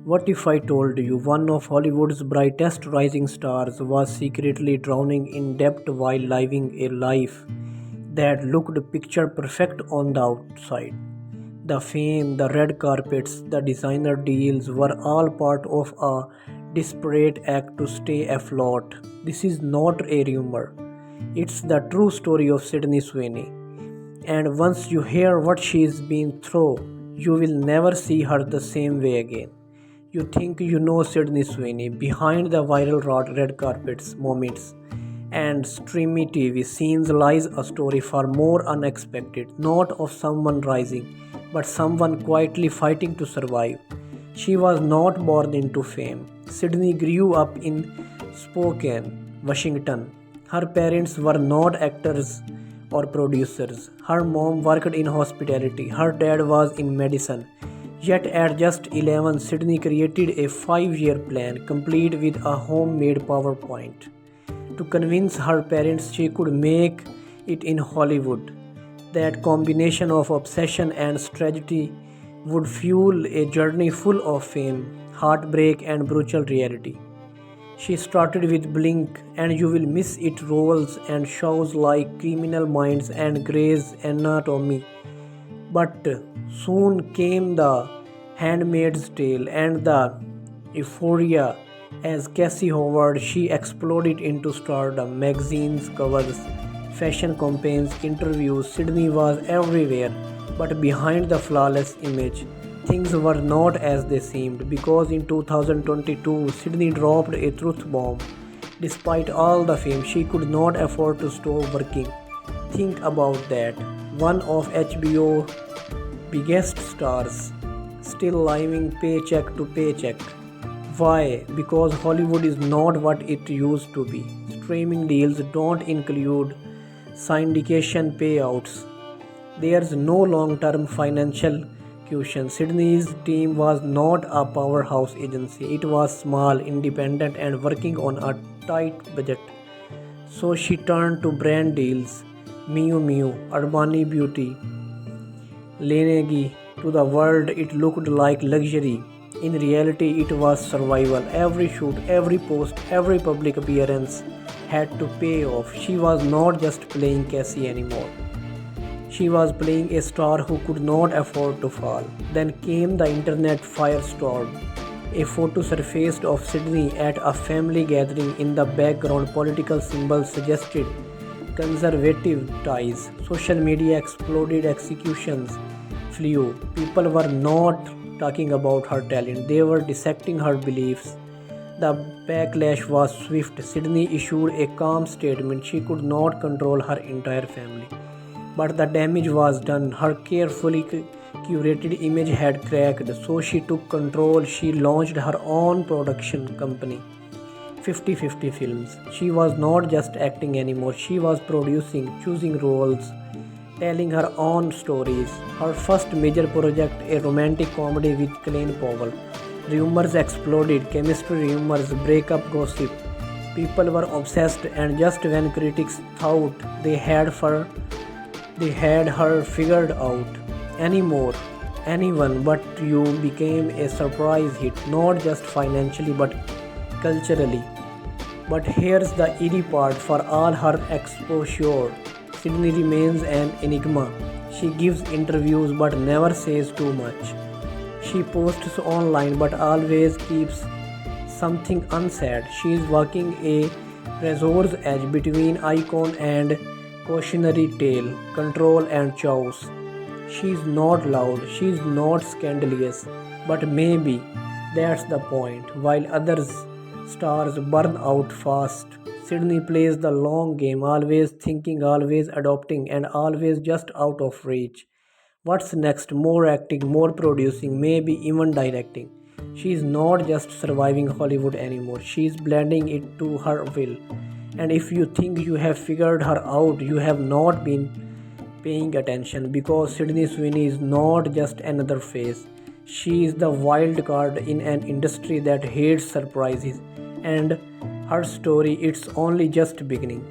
What if I told you one of Hollywood's brightest rising stars was secretly drowning in debt while living a life that looked picture perfect on the outside? The fame, the red carpets, the designer deals were all part of a desperate act to stay afloat. This is not a rumor. It's the true story of Sydney Sweeney. And once you hear what she's been through, you will never see her the same way again. You think you know Sydney Sweeney behind the viral red carpets moments and streamy TV scenes lies a story far more unexpected, not of someone rising, but someone quietly fighting to survive. She was not born into fame. Sydney grew up in Spokane, Washington. Her parents were not actors or producers. Her mom worked in hospitality. Her dad was in medicine. Yet at just 11, Sydney created a 5-year plan complete with a homemade PowerPoint to convince her parents she could make it in Hollywood. That combination of obsession and strategy would fuel a journey full of fame, heartbreak, and brutal reality. She started with Blink, and you will miss it roles and shows like Criminal Minds and Grey's Anatomy. But soon came The Handmaid's Tale and the Euphoria. As Cassie Howard, she exploded into stardom. Magazines covers, fashion campaigns, interviews. Sydney was everywhere. But behind the flawless image, things were not as they seemed because in 2022, Sydney dropped a truth bomb. Despite all the fame, she could not afford to stop working. Think about that. One of HBO biggest stars, still living paycheck to paycheck. Why? Because Hollywood is not what it used to be. Streaming deals don't include syndication payouts. There's no long term financial cushion. Sydney's team was not a powerhouse agency, it was small, independent, and working on a tight budget. So she turned to brand deals. Miu Miu, Armani Beauty, Lenegi. To the world, it looked like luxury. In reality, it was survival. Every shoot, every post, every public appearance had to pay off. She was not just playing Cassie anymore. She was playing a star who could not afford to fall. Then came the internet firestorm. A photo surfaced of Sydney at a family gathering. In the background, political symbols suggested conservative ties. Social media exploded, executions flew. People were not talking about her talent, they were dissecting her beliefs. The backlash was swift. Sydney issued a calm statement. She could not control her entire family. But the damage was done. Her carefully curated image had cracked, so she took control. She launched her own production company, 50/50 Films. She was not just acting anymore, she was producing, choosing roles, telling her own stories. Her first major project, a romantic comedy with Colin Powell. Rumors exploded, chemistry rumors, breakup gossip. People were obsessed, and just when critics thought they had her figured out anymore, anyone but you became a surprise hit, not just financially but culturally. But here's the eerie part: for all her exposure, Sydney remains an enigma. She gives interviews but never says too much. She posts online but always keeps something unsaid. She is walking a razor's edge between icon and cautionary tale, control and chaos. She is not loud, she is not scandalous, but maybe that's the point. While others stars burn out fast, Sydney plays the long game, always thinking, always adopting, and always just out of reach. What's next? More acting, more producing, maybe even directing. She is not just surviving Hollywood anymore, she is blending it to her will. And if you think you have figured her out, you have not been paying attention, because Sydney Sweeney is not just another face. She is the wild card in an industry that hates surprises, and her story it's only just beginning.